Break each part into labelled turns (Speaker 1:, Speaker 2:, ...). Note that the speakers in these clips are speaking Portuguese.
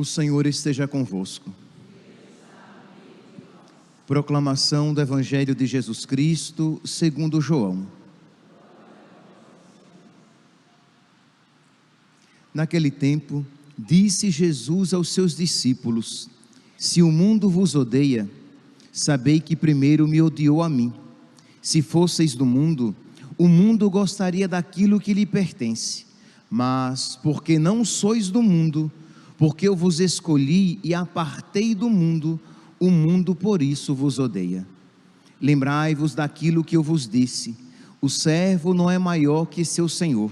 Speaker 1: O Senhor esteja convosco. Proclamação do Evangelho de Jesus Cristo, segundo João. Naquele tempo, disse Jesus aos seus discípulos: se o mundo vos odeia, sabei que primeiro me odiou a mim. Se fosseis do mundo, o mundo gostaria daquilo que lhe pertence. Mas, porque não sois do mundo, porque eu vos escolhi e apartei do mundo, o mundo por isso vos odeia. Lembrai-vos daquilo que eu vos disse: o servo não é maior que seu senhor.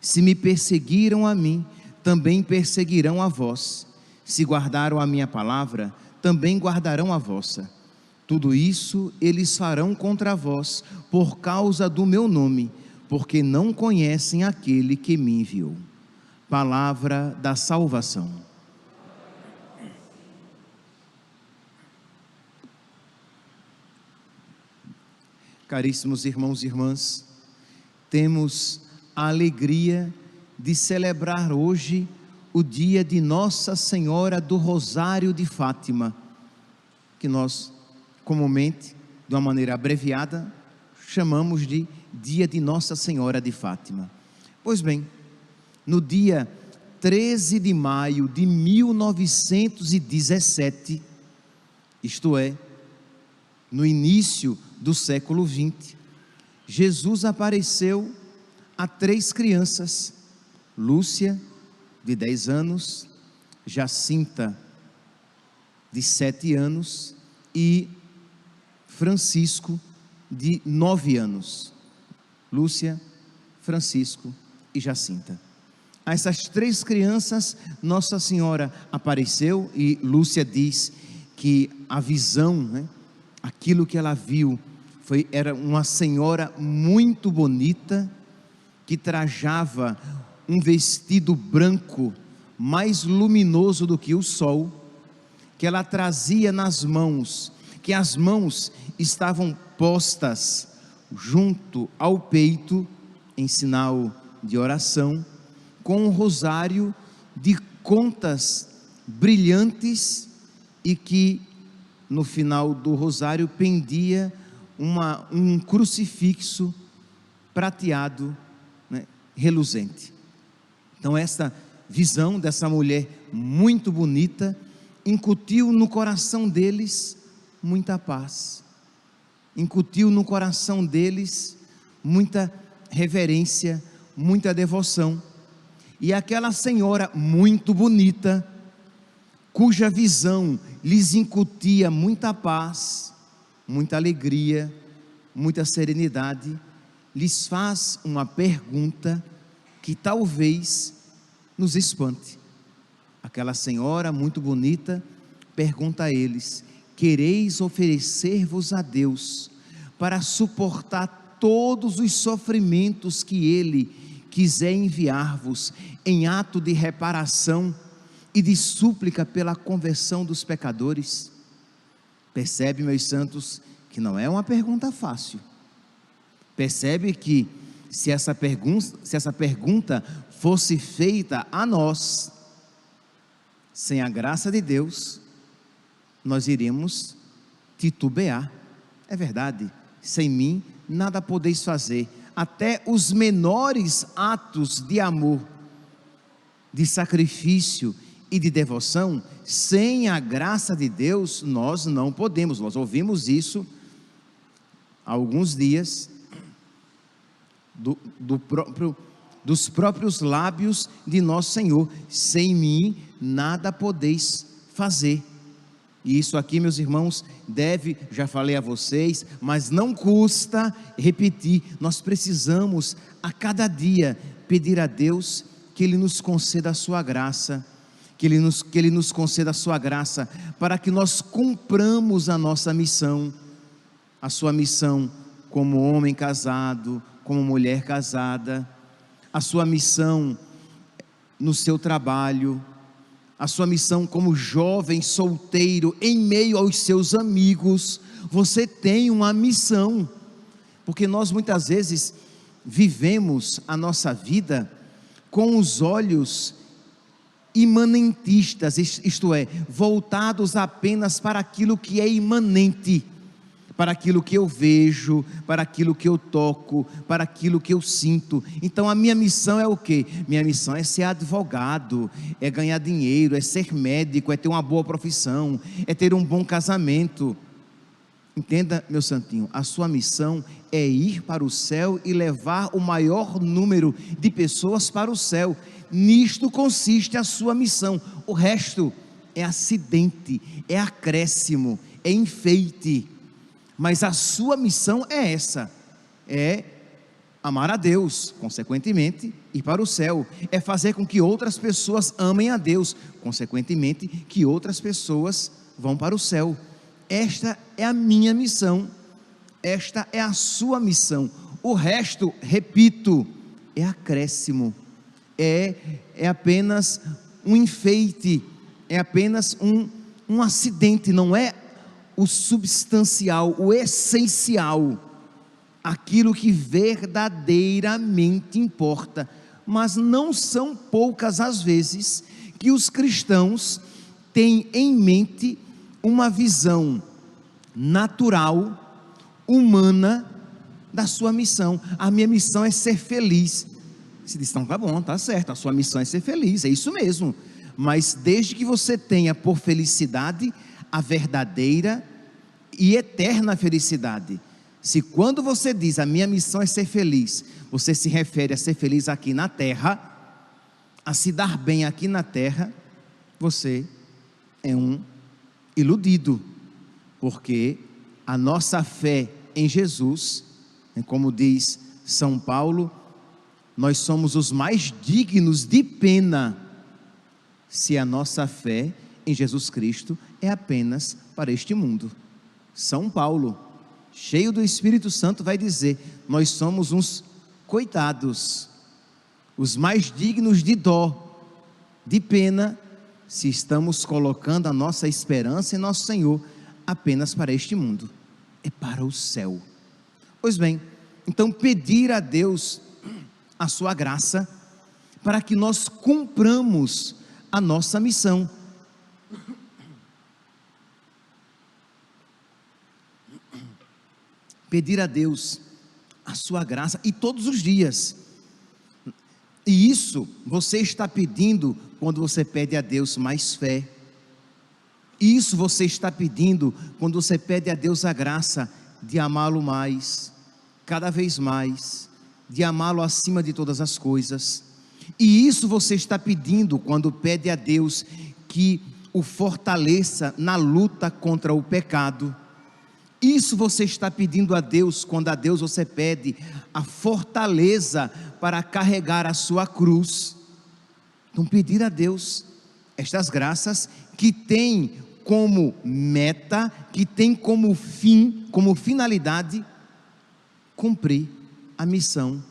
Speaker 1: Se me perseguiram a mim, também perseguirão a vós. Se guardaram a minha palavra, também guardarão a vossa. Tudo isso eles farão contra vós, por causa do meu nome, porque não conhecem aquele que me enviou. Palavra da salvação. Caríssimos irmãos e irmãs, temos a alegria de celebrar hoje o dia de Nossa Senhora do Rosário de Fátima, que nós comumente, de uma maneira abreviada, chamamos de dia de Nossa Senhora de Fátima. Pois bem, no dia 13 de maio de 1917, isto é, no início do século XX, Jesus apareceu a 3 crianças: Lúcia, de 10 anos, Jacinta, de 7 anos, e Francisco, de 9 anos. Lúcia, Francisco e Jacinta. A essas 3 crianças, Nossa Senhora apareceu, e Lúcia diz que a visão, aquilo que ela viu, era uma senhora muito bonita, que trajava um vestido branco, mais luminoso do que o sol, que ela trazia nas mãos, que as mãos estavam postas junto ao peito, em sinal de oração, com um rosário de contas brilhantes, e que no final do rosário pendia um crucifixo prateado, reluzente. Então esta visão dessa mulher muito bonita incutiu no coração deles muita paz, incutiu no coração deles muita reverência, muita devoção. E aquela senhora muito bonita, cuja visão lhes incutia muita paz, muita alegria, muita serenidade, lhes faz uma pergunta que talvez nos espante. Aquela senhora muito bonita pergunta a eles: quereis oferecer-vos a Deus para suportar todos os sofrimentos que Ele quiser enviar-vos, em ato de reparação e de súplica pela conversão dos pecadores? Percebe, meus santos, que não é uma pergunta fácil. Percebe que se essa pergunta fosse feita a nós, sem a graça de Deus, nós iríamos titubear. É verdade, sem mim nada podeis fazer. Até os menores atos de amor, de sacrifício e de devoção, sem a graça de Deus, nós não podemos. Nós ouvimos isso há alguns dias, dos próprios lábios de nosso Senhor: sem mim nada podeis fazer. E isso aqui, meus irmãos, já falei a vocês, mas não custa repetir. Nós precisamos a cada dia pedir a Deus que Ele nos conceda a sua graça, que Ele nos conceda a sua graça, para que nós cumpramos a nossa missão, a sua missão como homem casado, como mulher casada, a sua missão no seu trabalho, a sua missão como jovem solteiro, em meio aos seus amigos. Você tem uma missão, porque nós muitas vezes vivemos a nossa vida com os olhos imanentistas, isto é, voltados apenas para aquilo que é imanente, para aquilo que eu vejo, para aquilo que eu toco, para aquilo que eu sinto. Então a minha missão é o quê? Minha missão é ser advogado, é ganhar dinheiro, é ser médico, é ter uma boa profissão, é ter um bom casamento. Entenda, meu santinho, a sua missão é ir para o céu e levar o maior número de pessoas para o céu. Nisto consiste a sua missão. O resto é acidente, é acréscimo, é enfeite. Mas a sua missão é essa, é amar a Deus, consequentemente ir para o céu, é fazer com que outras pessoas amem a Deus, consequentemente que outras pessoas vão para o céu. Esta é a minha missão, esta é a sua missão. O resto, repito, é acréscimo, é apenas um enfeite, é apenas um acidente, não é o substancial, o essencial, aquilo que verdadeiramente importa. Mas não são poucas as vezes que os cristãos têm em mente uma visão natural, humana da sua missão. A minha missão é ser feliz. Se diz, então tá bom, tá certo, a sua missão é ser feliz, é isso mesmo. Mas desde que você tenha por felicidade a verdadeira e eterna felicidade. Se quando você diz a minha missão é ser feliz, você se refere a ser feliz aqui na terra, a se dar bem aqui na terra, você é um iludido, porque a nossa fé em Jesus, como diz São Paulo, nós somos os mais dignos de pena, se a nossa fé em Jesus Cristo é apenas para este mundo. São Paulo, cheio do Espírito Santo, vai dizer, nós somos uns coitados, os mais dignos de dó, de pena, se estamos colocando a nossa esperança em nosso Senhor apenas para este mundo, é para o céu. Pois bem, então pedir a Deus a sua graça, para que nós cumpramos a nossa missão. Pedir a Deus a sua graça, e todos os dias. E isso você está pedindo quando você pede a Deus mais fé. Isso você está pedindo quando você pede a Deus a graça de amá-lo mais, cada vez mais, de amá-lo acima de todas as coisas. E isso você está pedindo quando pede a Deus que o fortaleça na luta contra o pecado. Isso você está pedindo a Deus quando a Deus você pede a fortaleza para carregar a sua cruz. Então pedir a Deus estas graças que tem como meta, que tem como fim, como finalidade, cumprir a missão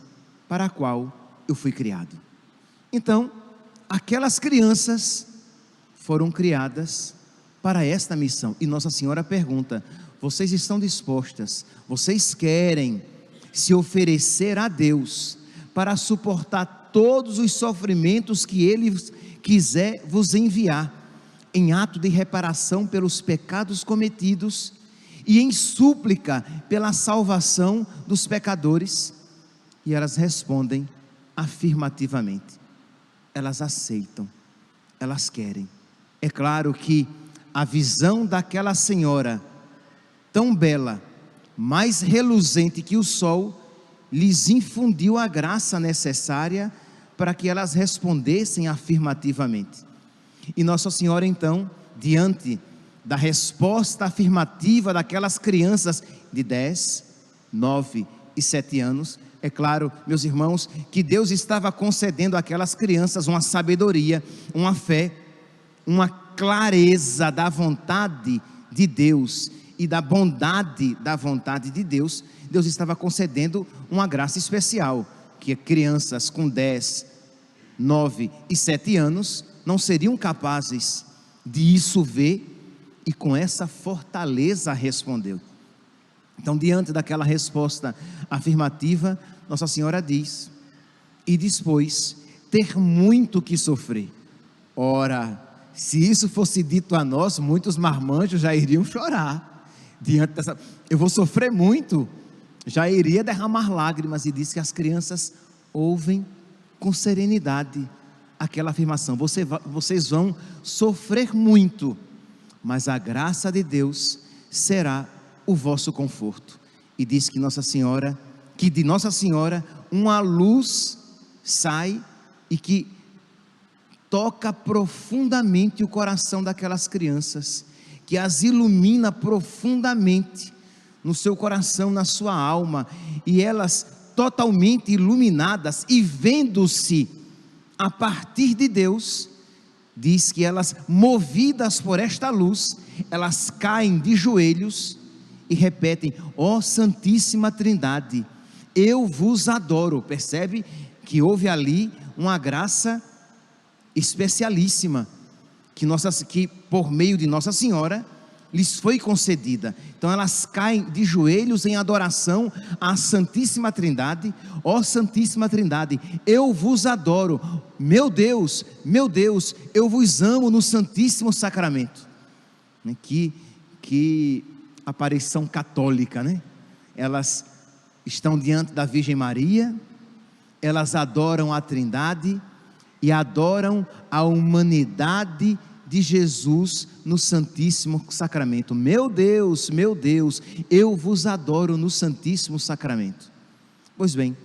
Speaker 1: para a qual eu fui criado. Então, aquelas crianças foram criadas para esta missão, e Nossa Senhora pergunta, vocês estão dispostas, vocês querem se oferecer a Deus para suportar todos os sofrimentos que Ele quiser vos enviar, em ato de reparação pelos pecados cometidos e em súplica pela salvação dos pecadores? E elas respondem afirmativamente, elas aceitam, elas querem. É claro que a visão daquela senhora, tão bela, mais reluzente que o sol, lhes infundiu a graça necessária para que elas respondessem afirmativamente. E Nossa Senhora então, diante da resposta afirmativa daquelas crianças de 10, 9 e 7 anos, é claro, meus irmãos, que Deus estava concedendo àquelas crianças uma sabedoria, uma fé, uma clareza da vontade de Deus e da bondade da vontade de Deus. Deus estava concedendo uma graça especial, que crianças com 10, 9 e 7 anos não seriam capazes de isso ver, e com essa fortaleza respondeu. Então, diante daquela resposta afirmativa, Nossa Senhora diz, e depois ter muito que sofrer. Ora, se isso fosse dito a nós, muitos marmanjos já iriam chorar diante dessa. Eu vou sofrer muito, já iria derramar lágrimas. E diz que as crianças ouvem com serenidade aquela afirmação: vocês vão sofrer muito, mas a graça de Deus será o vosso conforto. E diz que de Nossa Senhora uma luz sai e que toca profundamente o coração daquelas crianças, que as ilumina profundamente no seu coração, na sua alma, e elas totalmente iluminadas e vendo-se a partir de Deus, diz que elas, movidas por esta luz, elas caem de joelhos e repetem: ó Santíssima Trindade, eu vos adoro. Percebe que houve ali uma graça especialíssima, que por meio de Nossa Senhora lhes foi concedida. Então elas caem de joelhos em adoração à Santíssima Trindade. Ó Santíssima Trindade, eu vos adoro, meu Deus, eu vos amo no Santíssimo Sacramento. Que aparição católica, né? Elas estão diante da Virgem Maria, elas adoram a Trindade e adoram a humanidade de Jesus no Santíssimo Sacramento. Meu Deus, eu vos adoro no Santíssimo Sacramento. Pois bem,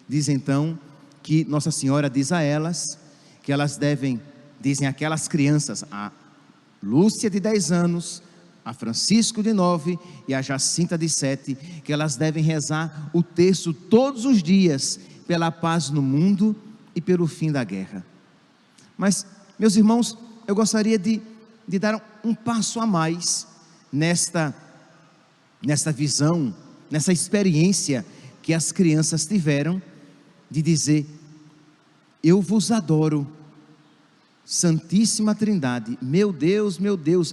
Speaker 1: diz então que Nossa Senhora diz a elas que elas dizem aquelas crianças, a Lúcia de 10 anos, a Francisco de 9 e a Jacinta de 7, que elas devem rezar o terço todos os dias pela paz no mundo e pelo fim da guerra. Mas, meus irmãos, eu gostaria de dar um passo a mais nesta visão, nessa experiência que as crianças tiveram de dizer: eu vos adoro, Santíssima Trindade, meu Deus,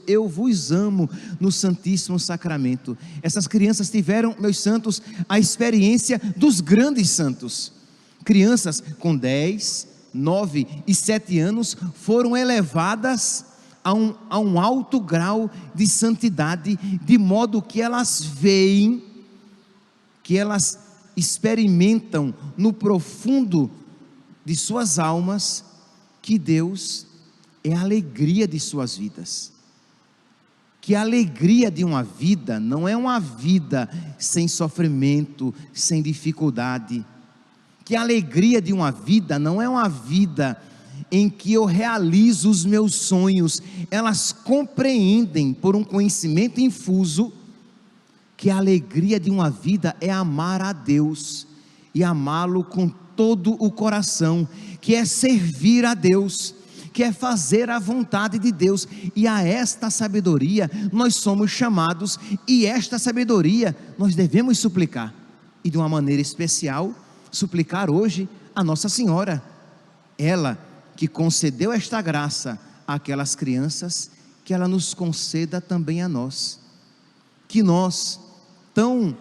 Speaker 1: eu vos amo no Santíssimo Sacramento. Essas crianças tiveram, meus santos, a experiência dos grandes santos. Crianças com 10, 9 e 7 anos foram elevadas a um alto grau de santidade, de modo que elas veem, que elas experimentam no profundo de suas almas, que Deus é a alegria de suas vidas, que a alegria de uma vida não é uma vida sem sofrimento, sem dificuldade, que a alegria de uma vida não é uma vida em que eu realizo os meus sonhos. Elas compreendem por um conhecimento infuso que a alegria de uma vida é amar a Deus e amá-lo com todo o coração, que é servir a Deus, que é fazer a vontade de Deus. E a esta sabedoria nós somos chamados, e esta sabedoria nós devemos suplicar, e de uma maneira especial suplicar hoje a Nossa Senhora, ela que concedeu esta graça àquelas crianças, que ela nos conceda também a nós, que nós, tão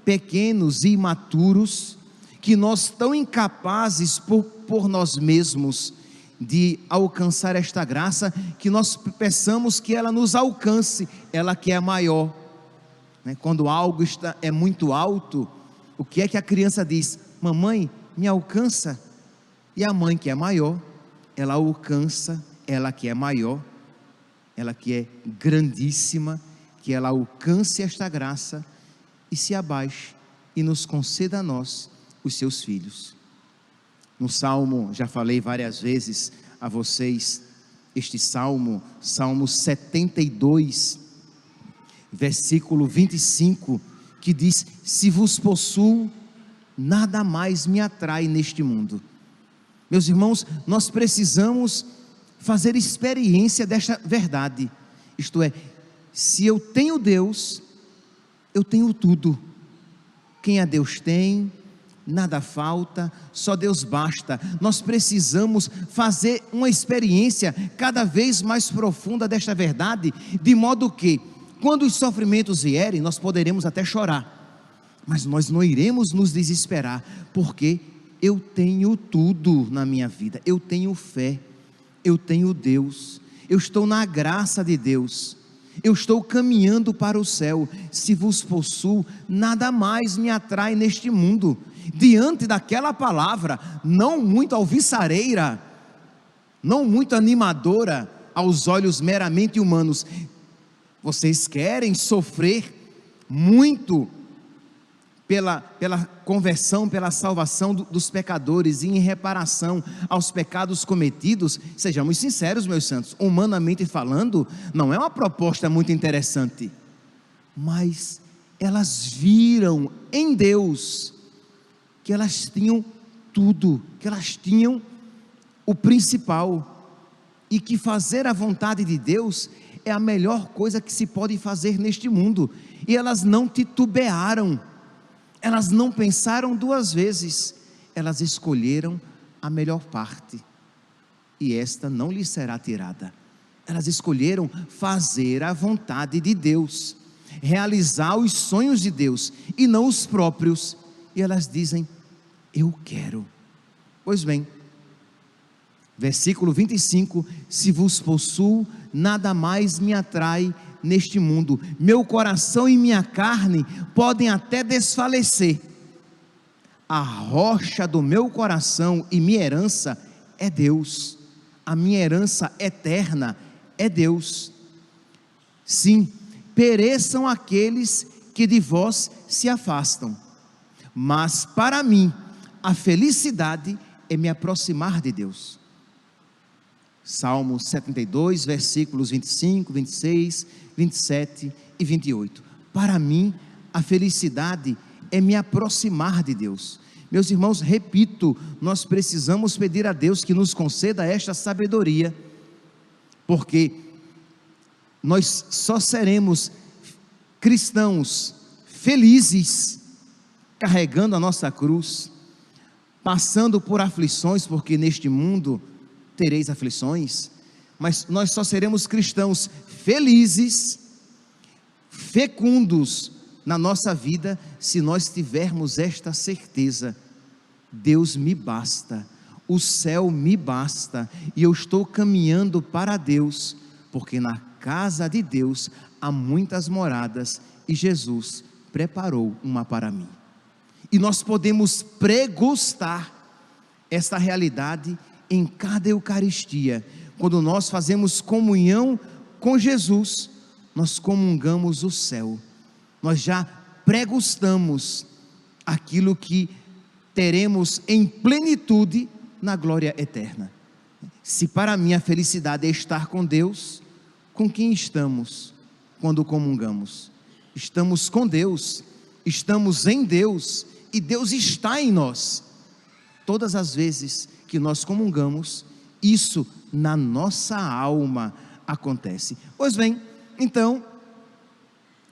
Speaker 1: pequenos e imaturos, que nós tão incapazes por nós mesmos de alcançar esta graça, que nós peçamos que ela nos alcance, ela que é maior, né? Quando algo é muito alto, o que é que a criança diz? Mamãe, me alcança. E a mãe, que é maior, ela alcança, ela que é maior, ela que é grandíssima, que ela alcance esta graça e se abaixe e nos conceda a nós, os seus filhos. No Salmo, já falei várias vezes a vocês, este Salmo 72, versículo 25, que diz: se vos possuo, nada mais me atrai neste mundo. Meus irmãos, nós precisamos fazer experiência desta verdade, isto é, se eu tenho Deus, eu tenho tudo. Quem a Deus tem, nada falta, só Deus basta. Nós precisamos fazer uma experiência cada vez mais profunda desta verdade, de modo que, quando os sofrimentos vierem, nós poderemos até chorar, mas nós não iremos nos desesperar, porque eu tenho tudo na minha vida, eu tenho fé, eu tenho Deus, eu estou na graça de Deus, eu estou caminhando para o céu. Se vos possuo, nada mais me atrai neste mundo. Diante daquela palavra, não muito alvissareira, não muito animadora aos olhos meramente humanos, vocês querem sofrer muito pela conversão, pela salvação dos pecadores e em reparação aos pecados cometidos? Sejamos sinceros, meus santos, humanamente falando, não é uma proposta muito interessante, mas elas viram em Deus que elas tinham tudo, que elas tinham o principal, e que fazer a vontade de Deus é a melhor coisa que se pode fazer neste mundo. E elas não titubearam, elas não pensaram duas vezes, elas escolheram a melhor parte, e esta não lhes será tirada. Elas escolheram fazer a vontade de Deus, realizar os sonhos de Deus e não os próprios. E elas dizem: eu quero. Pois bem, versículo 25: se vos possuo, nada mais me atrai neste mundo. Meu coração e minha carne podem até desfalecer, a rocha do meu coração e minha herança é Deus. A minha herança eterna é Deus. Sim, pereçam aqueles que de vós se afastam, mas para mim a felicidade é me aproximar de Deus. Salmo 72, versículos 25, 26, 27 e 28. Para mim, a felicidade é me aproximar de Deus. Meus irmãos, repito, nós precisamos pedir a Deus que nos conceda esta sabedoria, porque nós só seremos cristãos felizes carregando a nossa cruz, passando por aflições, porque neste mundo tereis aflições, mas nós só seremos cristãos felizes, fecundos na nossa vida, se nós tivermos esta certeza: Deus me basta, o céu me basta, e eu estou caminhando para Deus, porque na casa de Deus há muitas moradas, e Jesus preparou uma para mim. E nós podemos pregustar esta realidade em cada Eucaristia. Quando nós fazemos comunhão com Jesus, nós comungamos o céu, nós já pregustamos aquilo que teremos em plenitude na glória eterna. Se para mim a felicidade é estar com Deus, com quem estamos quando comungamos? Estamos com Deus, estamos em Deus, e Deus está em nós. Todas as vezes que nós comungamos, isso na nossa alma acontece. Pois bem, então,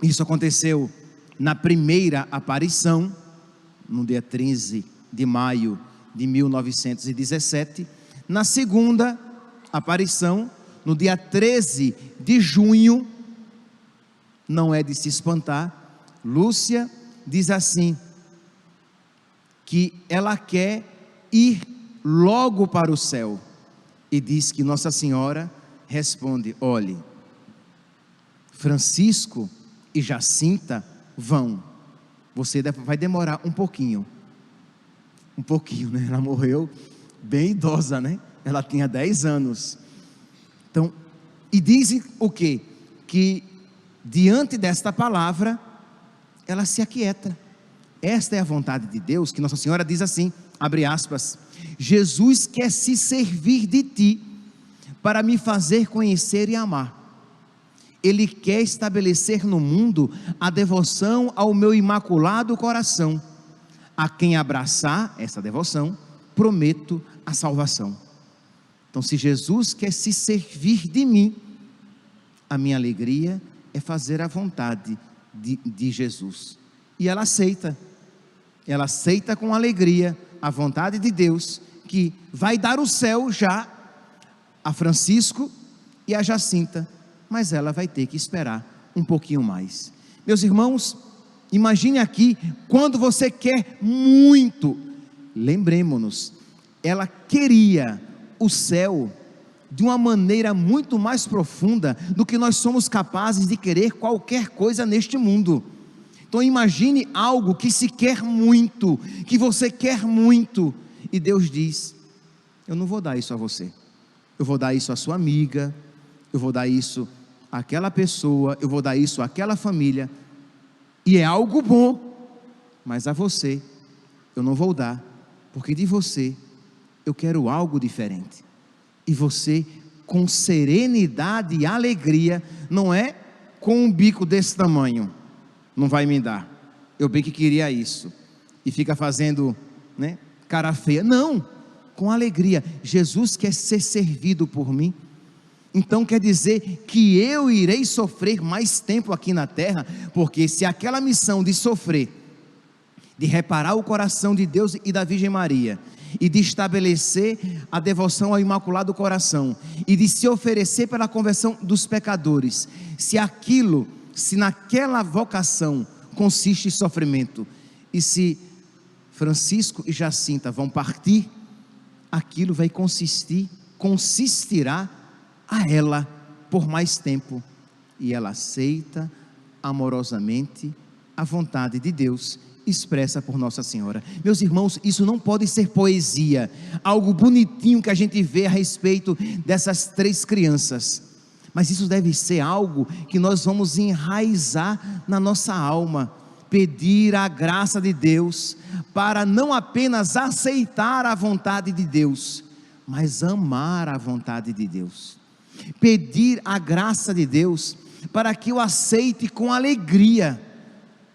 Speaker 1: isso aconteceu na primeira aparição, no dia 13 de maio de 1917, na segunda aparição, no dia 13 de junho, não é de se espantar, Lúcia diz assim, que ela quer ir logo para o céu, e diz que Nossa Senhora responde: olhe, Francisco e Jacinta vão, você vai demorar um pouquinho, né? Ela morreu bem idosa, né? Ela tinha 10 anos, então, e dizem o quê? Que diante desta palavra, ela se aquieta. Esta é a vontade de Deus, que Nossa Senhora diz assim, abre aspas: Jesus quer se servir de ti, para me fazer conhecer e amar. Ele quer estabelecer no mundo a devoção ao meu imaculado coração. A quem abraçar essa devoção, prometo a salvação. Então, se Jesus quer se servir de mim, a minha alegria é fazer a vontade de Jesus. E ela aceita com alegria a vontade de Deus, que vai dar o céu já a Francisco e a Jacinta, mas ela vai ter que esperar um pouquinho mais. Meus irmãos, imagine aqui, quando você quer muito, lembremos-nos, ela queria o céu de uma maneira muito mais profunda do que nós somos capazes de querer qualquer coisa neste mundo. Então imagine algo que se quer muito, que você quer muito, e Deus diz: eu não vou dar isso a você, eu vou dar isso à sua amiga, eu vou dar isso àquela pessoa, eu vou dar isso àquela família, e é algo bom, mas a você eu não vou dar, porque de você eu quero algo diferente. E você, com serenidade e alegria, não é com um bico desse tamanho, não vai me dar, eu bem que queria isso, e fica fazendo, né, cara feia. Não, com alegria. Jesus quer ser servido por mim, então quer dizer que eu irei sofrer mais tempo aqui na terra, porque se aquela missão de sofrer, de reparar o coração de Deus e da Virgem Maria, e de estabelecer a devoção ao Imaculado Coração, e de se oferecer pela conversão dos pecadores, se naquela vocação consiste em sofrimento, e se Francisco e Jacinta vão partir, aquilo vai consistirá a ela por mais tempo, e ela aceita amorosamente a vontade de Deus expressa por Nossa Senhora. Meus irmãos, isso não pode ser poesia, algo bonitinho que a gente vê a respeito dessas 3 crianças, mas isso deve ser algo que nós vamos enraizar na nossa alma, pedir a graça de Deus, para não apenas aceitar a vontade de Deus, mas amar a vontade de Deus, pedir a graça de Deus, para que eu aceite com alegria,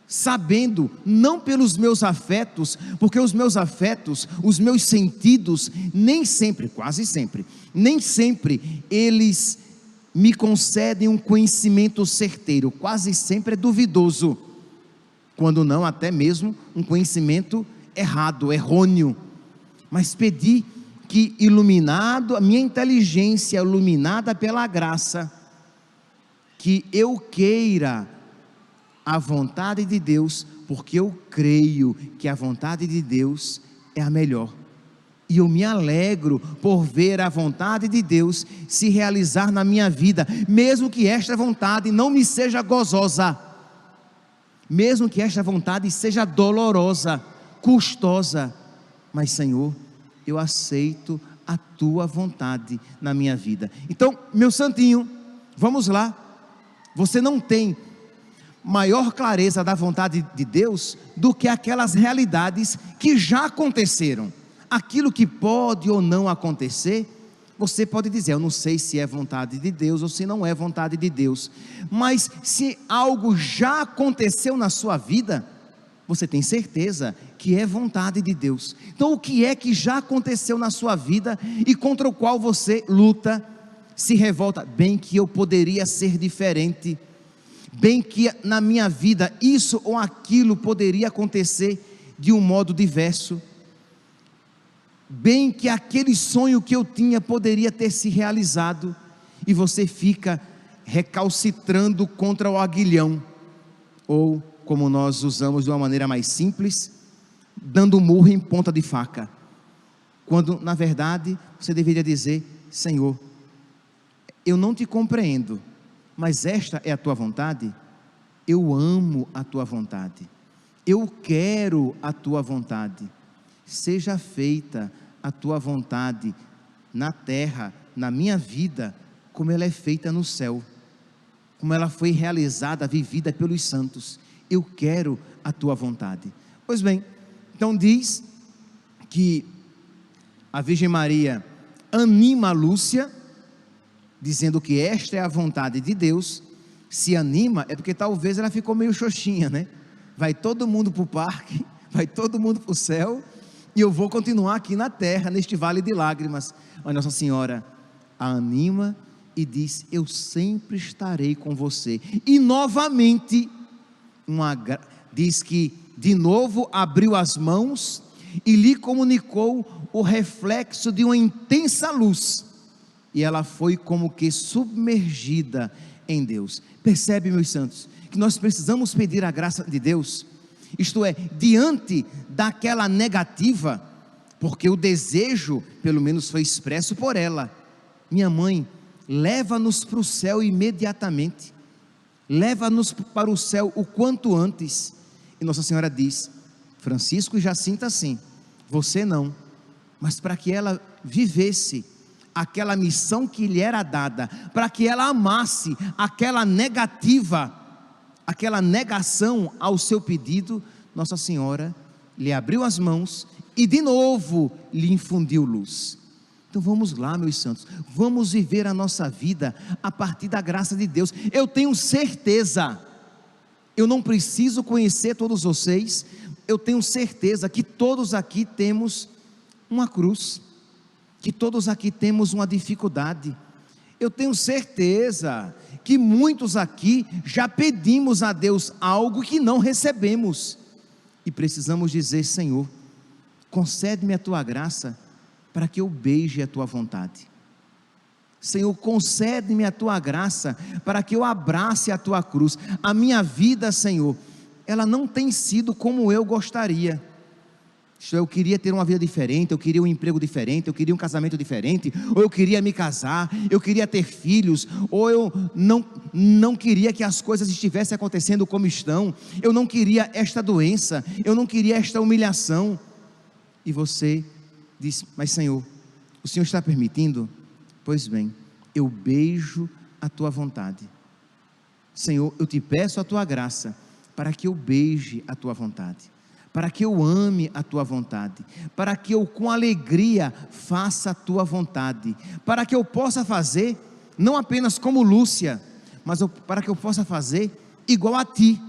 Speaker 1: sabendo, não pelos meus afetos, porque os meus afetos, os meus sentidos, nem sempre, quase sempre, nem sempre eles me concedem um conhecimento certeiro, quase sempre é duvidoso, quando não até mesmo um conhecimento errado, errôneo, mas pedir que iluminado, a minha inteligência iluminada pela graça, que eu queira a vontade de Deus, porque eu creio que a vontade de Deus é a melhor, e eu me alegro por ver a vontade de Deus se realizar na minha vida, mesmo que esta vontade não me seja gozosa, mesmo que esta vontade seja dolorosa, custosa, mas Senhor, eu aceito a Tua vontade na minha vida. Então, meu santinho, vamos lá, você não tem maior clareza da vontade de Deus do que aquelas realidades que já aconteceram. Aquilo que pode ou não acontecer, você pode dizer: eu não sei se é vontade de Deus ou se não é vontade de Deus, mas se algo já aconteceu na sua vida, você tem certeza que é vontade de Deus. Então o que é que já aconteceu na sua vida e contra o qual você luta, se revolta? Bem que eu poderia ser diferente, bem que na minha vida isso ou aquilo poderia acontecer de um modo diverso, bem que aquele sonho que eu tinha poderia ter se realizado, e você fica recalcitrando contra o aguilhão, ou como nós usamos de uma maneira mais simples, dando murro em ponta de faca, quando na verdade você deveria dizer: Senhor, eu não te compreendo, mas esta é a tua vontade, eu amo a tua vontade, eu quero a tua vontade, seja feita a tua vontade na terra, na minha vida, como ela é feita no céu, como ela foi realizada, vivida pelos santos. Eu quero a tua vontade. Pois bem, então diz que a Virgem Maria anima a Lúcia, dizendo que esta é a vontade de Deus. Se anima é porque talvez ela ficou meio xoxinha, né? Vai todo mundo para o parque, vai todo mundo para o céu, e eu vou continuar aqui na terra, neste vale de lágrimas. Mas Nossa Senhora a anima e diz: eu sempre estarei com você. E novamente, diz que de novo abriu as mãos e lhe comunicou o reflexo de uma intensa luz, e ela foi como que submergida em Deus. Percebe, meus santos, que nós precisamos pedir a graça de Deus, isto é, diante daquela negativa, porque o desejo, pelo menos foi expresso por ela, minha mãe, leva-nos para o céu imediatamente, leva-nos para o céu o quanto antes. E Nossa Senhora diz: Francisco e Jacinta sim, você não, mas para que ela vivesse aquela missão que lhe era dada, para que ela amasse aquela negativa, aquela negação ao seu pedido, Nossa Senhora lhe abriu as mãos e de novo lhe infundiu luz. Então vamos lá, meus santos, vamos viver a nossa vida a partir da graça de Deus. Eu tenho certeza, eu não preciso conhecer todos vocês, eu tenho certeza que todos aqui temos uma cruz, que todos aqui temos uma dificuldade. Eu tenho certeza que muitos aqui já pedimos a Deus algo que não recebemos, e precisamos dizer: Senhor, concede-me a tua graça, para que eu beije a tua vontade. Senhor, concede-me a tua graça, para que eu abrace a tua cruz. A minha vida, Senhor, ela não tem sido como eu gostaria. Eu queria ter uma vida diferente, eu queria um emprego diferente, eu queria um casamento diferente, ou eu queria me casar, eu queria ter filhos, ou eu não queria que as coisas estivessem acontecendo como estão, eu não queria esta doença, eu não queria esta humilhação. E você diz: mas Senhor, o Senhor está permitindo? Pois bem, eu beijo a tua vontade. Senhor, eu te peço a tua graça, para que eu beije a tua vontade, para que eu ame a tua vontade, para que eu com alegria faça a tua vontade, para que eu possa fazer, não apenas como Lúcia, mas para que eu possa fazer igual a ti.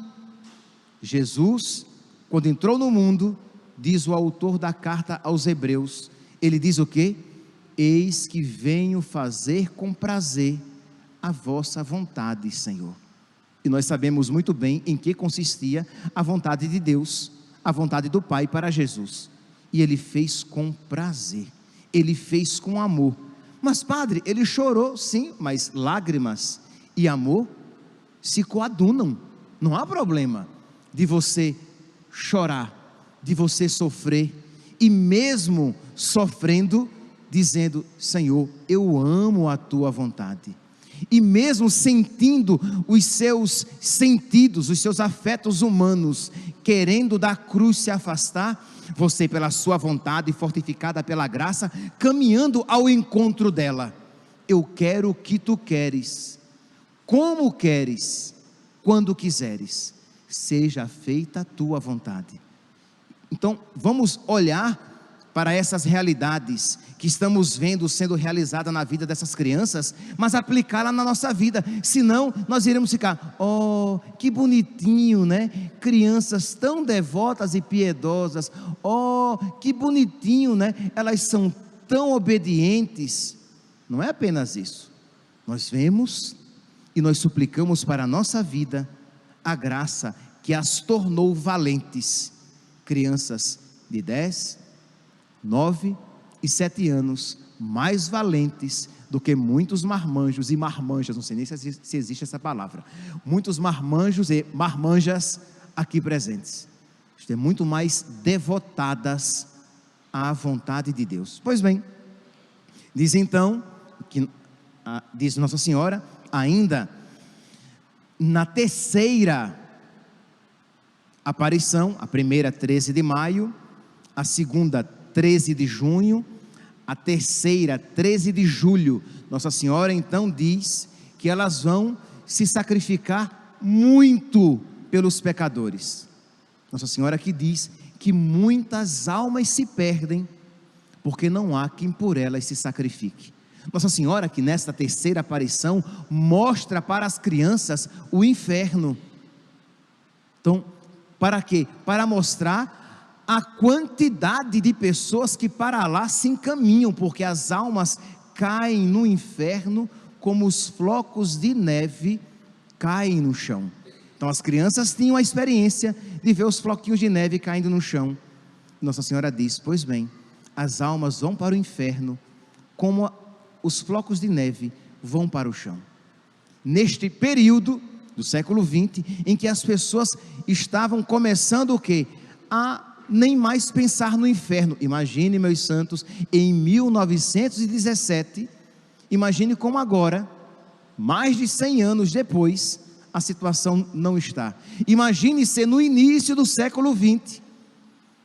Speaker 1: Jesus, quando entrou no mundo, diz o autor da carta aos Hebreus, ele diz o quê? Eis que venho fazer com prazer a vossa vontade, Senhor. E nós sabemos muito bem em que consistia a vontade de Deus, a vontade do Pai para Jesus, e ele fez com prazer, ele fez com amor. Mas padre, ele chorou sim, mas lágrimas e amor se coadunam. Não há problema de você chorar, de você sofrer, e mesmo sofrendo, dizendo: Senhor, eu amo a tua vontade. E mesmo sentindo os seus sentidos, os seus afetos humanos, querendo da cruz se afastar, você, pela sua vontade, fortificada pela graça, caminhando ao encontro dela. Eu quero o que tu queres, como queres, quando quiseres, seja feita a tua vontade. Então vamos olhar para essas realidades que estamos vendo sendo realizada na vida dessas crianças, mas aplicá-la na nossa vida, senão nós iremos ficar: oh, que bonitinho, né? Crianças tão devotas e piedosas, oh, que bonitinho, né? Elas são tão obedientes. Não é apenas isso, nós vemos e nós suplicamos para a nossa vida a graça que as tornou valentes, crianças de 10, 9 e 7 anos, mais valentes do que muitos marmanjos e marmanjas, não sei nem se existe essa palavra, muitos marmanjos e marmanjas aqui presentes, estão muito mais devotadas à vontade de Deus. Pois bem, diz então, diz Nossa Senhora, ainda na terceira aparição, a primeira 13 de maio, a segunda 13 de junho, a terceira 13 de julho, Nossa Senhora então diz que elas vão se sacrificar muito pelos pecadores. Nossa Senhora que diz que muitas almas se perdem, porque não há quem por elas se sacrifique. Nossa Senhora que nesta terceira aparição mostra para as crianças o inferno. Então, para quê? Para mostrar a quantidade de pessoas que para lá se encaminham, porque as almas caem no inferno como os flocos de neve caem no chão. Então as crianças tinham a experiência de ver os floquinhos de neve caindo no chão. Nossa Senhora diz: pois bem, as almas vão para o inferno como os flocos de neve vão para o chão. Neste período do século 20, em que as pessoas estavam começando o quê? A nem mais pensar no inferno. Imagine, meus santos, em 1917, Imagine como agora, mais de 100 anos depois, a situação não está. Imagine ser no início do século 20.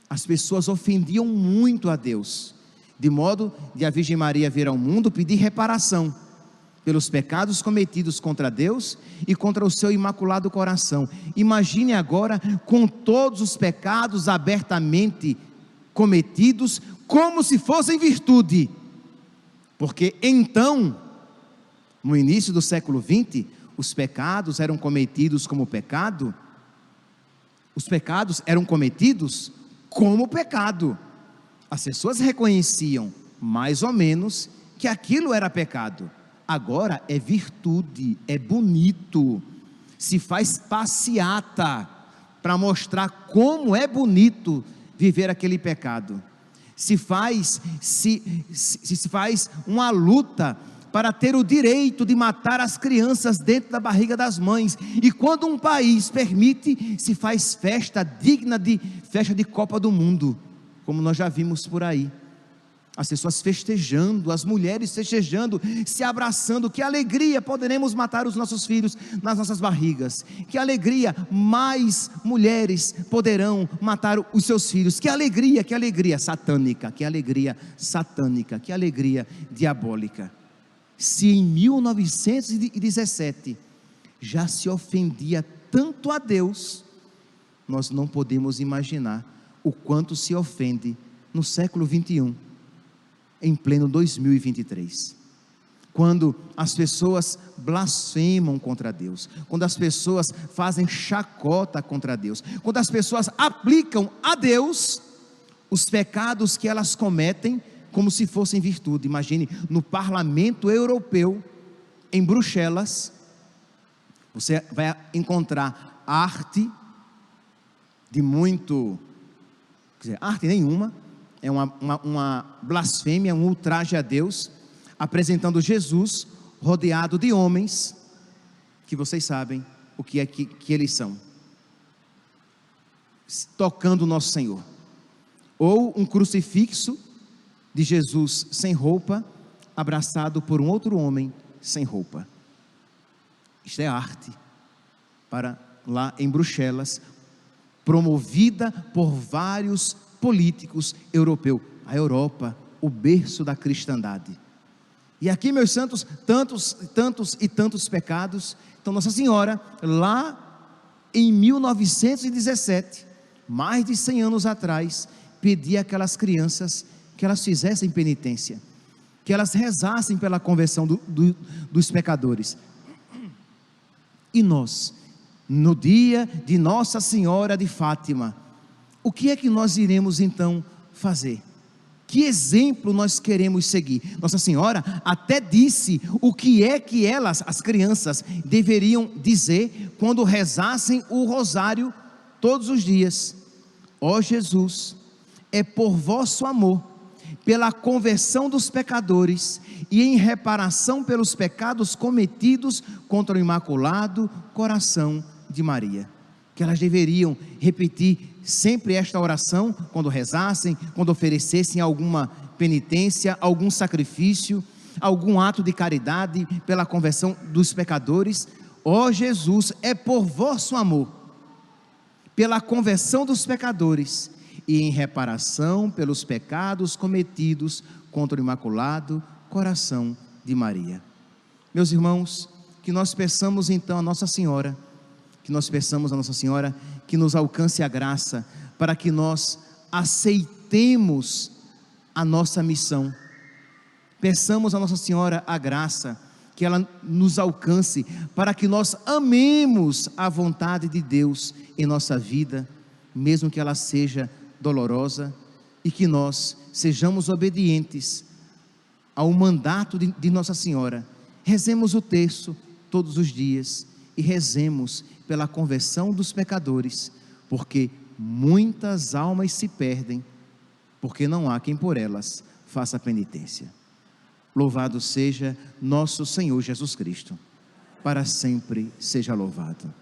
Speaker 1: As pessoas ofendiam muito a Deus, de modo de a Virgem Maria vir ao mundo pedir reparação pelos pecados cometidos contra Deus e contra o seu imaculado coração. Imagine agora com todos os pecados abertamente cometidos, como se fossem virtude, porque então, no início do século 20, os pecados eram cometidos como pecado, os pecados eram cometidos como pecado. As pessoas reconheciam, mais ou menos, que aquilo era pecado. Agora é virtude, é bonito, se faz passeata para mostrar como é bonito viver aquele pecado. Se faz uma luta para ter o direito de matar as crianças dentro da barriga das mães. E quando um país permite, se faz festa digna de festa de Copa do Mundo, como nós já vimos por aí. As pessoas festejando, as mulheres festejando, se abraçando. Que alegria, poderemos matar os nossos filhos nas nossas barrigas. Que alegria, mais mulheres poderão matar os seus filhos. Que alegria satânica, que alegria satânica, que alegria diabólica. Se em 1917 já se ofendia tanto a Deus, nós não podemos imaginar o quanto se ofende no século 21, em pleno 2023, quando as pessoas blasfemam contra Deus, quando as pessoas fazem chacota contra Deus, quando as pessoas aplicam a Deus os pecados que elas cometem como se fossem virtude. Imagine, no Parlamento Europeu, em Bruxelas, você vai encontrar arte de muito, quer dizer, arte nenhuma, é uma blasfêmia, um ultraje a Deus, apresentando Jesus rodeado de homens, que vocês sabem o que é que eles são, tocando o nosso Senhor, ou um crucifixo de Jesus sem roupa, abraçado por um outro homem sem roupa. Isto é arte, para lá em Bruxelas, promovida por vários políticos europeus. A Europa, o berço da cristandade. E aqui, meus santos, tantos pecados. Então Nossa Senhora, lá em 1917, mais de 100 anos atrás, pedia àquelas crianças que elas fizessem penitência, que elas rezassem pela conversão dos pecadores. E nós, no dia de Nossa Senhora de Fátima, o que é que nós iremos então fazer? Que exemplo nós queremos seguir? Nossa Senhora até disse o que é que elas, as crianças, deveriam dizer quando rezassem o rosário todos os dias. Ó Jesus, é por vosso amor, pela conversão dos pecadores e em reparação pelos pecados cometidos contra o Imaculado Coração de Maria, que elas deveriam repetir sempre esta oração, quando rezassem, quando oferecessem alguma penitência, algum sacrifício, algum ato de caridade pela conversão dos pecadores. Ó Jesus, é por vosso amor, pela conversão dos pecadores e em reparação pelos pecados cometidos contra o Imaculado Coração de Maria. Meus irmãos, que nós peçamos então a Nossa Senhora, que nos alcance a graça, para que nós aceitemos a nossa missão. Peçamos a Nossa Senhora a graça, que ela nos alcance, para que nós amemos a vontade de Deus em nossa vida, mesmo que ela seja dolorosa, e que nós sejamos obedientes ao mandato de Nossa Senhora. Rezemos o terço todos os dias, e rezemos pela conversão dos pecadores, porque muitas almas se perdem, porque não há quem por elas faça penitência. Louvado seja nosso Senhor Jesus Cristo, para sempre seja louvado.